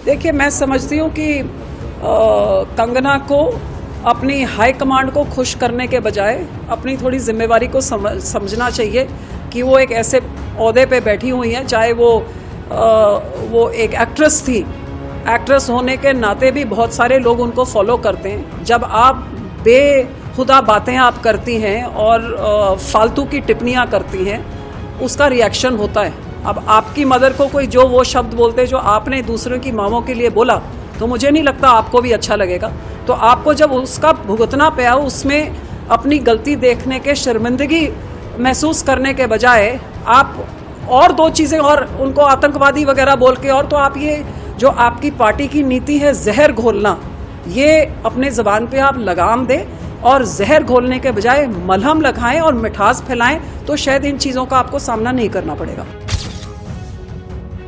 देखिए, मैं समझती हूँ कि कंगना को अपनी हाई कमांड को खुश करने के बजाय अपनी थोड़ी जिम्मेवारी को समझना चाहिए कि वो एक ऐसे ओहदे पे बैठी हुई हैं, चाहे वो एक एक्ट्रेस थी। एक्ट्रेस होने के नाते भी बहुत सारे लोग उनको फॉलो करते हैं। जब आप बेहुदा बातें आप करती हैं और फालतू की टिप्पणियाँ करती हैं, उसका रिएक्शन होता है। अब आपकी मदर को कोई जो वो शब्द बोलते जो आपने दूसरों की माँओं के लिए बोला, तो मुझे नहीं लगता आपको भी अच्छा लगेगा। तो आपको जब उसका भुगतना पाया, उसमें अपनी गलती देखने के शर्मिंदगी महसूस करने के बजाय आप और दो चीज़ें और उनको आतंकवादी वगैरह बोल के, और तो आप ये जो आपकी पार्टी की नीति है जहर घोलना, ये अपने ज़बान पे आप लगाम दें और जहर घोलने के बजाय मलहम लगाएं और मिठास फैलाएं, तो शायद इन चीज़ों का आपको सामना नहीं करना पड़ेगा।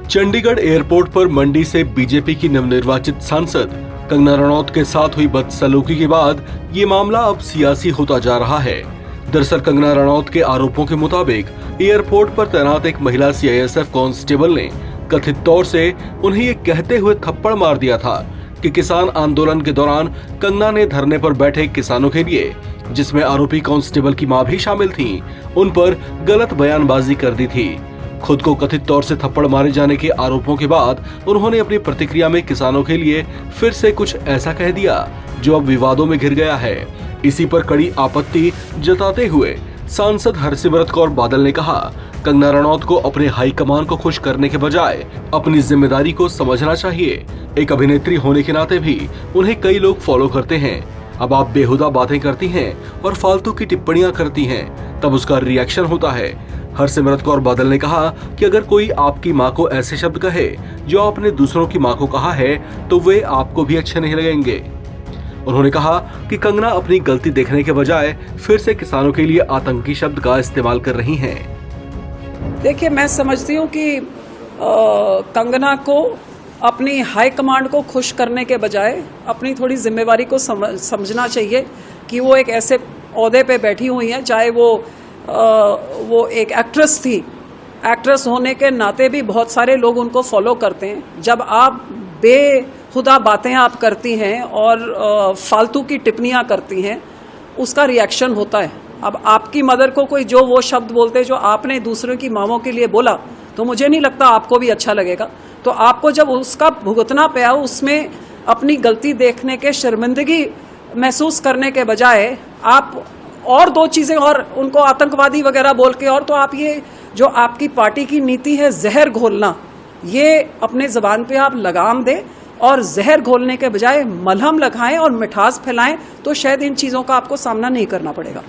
चंडीगढ़ एयरपोर्ट पर मंडी से बीजेपी की नवनिर्वाचित सांसद कंगना रनौत के साथ हुई बदसलूकी के बाद ये मामला अब सियासी होता जा रहा है। दरअसल कंगना रनौत के आरोपों के मुताबिक एयरपोर्ट पर तैनात एक महिला सीआईएसएफ कांस्टेबल ने कथित तौर से उन्हें ये कहते हुए थप्पड़ मार दिया था कि किसान आंदोलन के दौरान कंगना ने धरने पर बैठे किसानों के लिए, जिसमें आरोपी कांस्टेबल की मां भी शामिल थी, उन पर गलत बयानबाजी कर दी थी। खुद को कथित तौर से थप्पड़ मारे जाने के आरोपों के बाद उन्होंने अपनी प्रतिक्रिया में किसानों के लिए फिर से कुछ ऐसा कह दिया जो अब विवादों में घिर गया है। इसी पर कड़ी आपत्ति जताते हुए सांसद हरसिमरत कौर बादल ने कहा, कंगना रनौत को अपने हाईकमान को खुश करने के बजाय अपनी जिम्मेदारी को समझना चाहिए। एक अभिनेत्री होने के नाते भी उन्हें कई लोग फॉलो करते हैं। अब आप बेहुदा बातें करती हैं और फालतू की टिप्पणियां करती हैं, तब उसका रिएक्शन होता है। हरसिमरत कौर बादल ने कहा कि अगर कोई आपकी मां को ऐसे शब्द कहे जो आपने दूसरों की मां को कहा है, तो वे आपको भी अच्छे नहीं लगेंगे। उन्होंने कहा कि कंगना अपनी गलती देखने के बजाय फिर से किसानों के लिए आतंकी शब्द का इस्तेमाल कर रही हैं। देखिए, मैं समझती हूँ कि कंगना को अपनी हाई कमांड को खुश करने के बजाय अपनी थोड़ी जिम्मेवारी को समझना चाहिए कि वो एक ऐसे ओहदे पे बैठी हुई हैं, चाहे वो एक एक्ट्रेस थी। एक्ट्रेस होने के नाते भी बहुत सारे लोग उनको फॉलो करते हैं। जब आप बेहुदा बातें आप करती हैं और फालतू की टिप्पणियाँ करती हैं, उसका रिएक्शन होता है। अब आपकी मदर को कोई जो वो शब्द बोलते जो आपने दूसरों की माँओं के लिए बोला, तो मुझे नहीं लगता आपको भी अच्छा लगेगा। तो आपको जब उसका भुगतना पाया, उसमें अपनी गलती देखने के शर्मिंदगी महसूस करने के बजाय आप और दो चीज़ें और उनको आतंकवादी वगैरह बोल के, और तो आप ये जो आपकी पार्टी की नीति है जहर घोलना, ये अपने ज़बान पे आप लगाम दें और जहर घोलने के बजाय मलहम लगाएं और मिठास फैलाएं, तो शायद इन चीज़ों का आपको सामना नहीं करना पड़ेगा।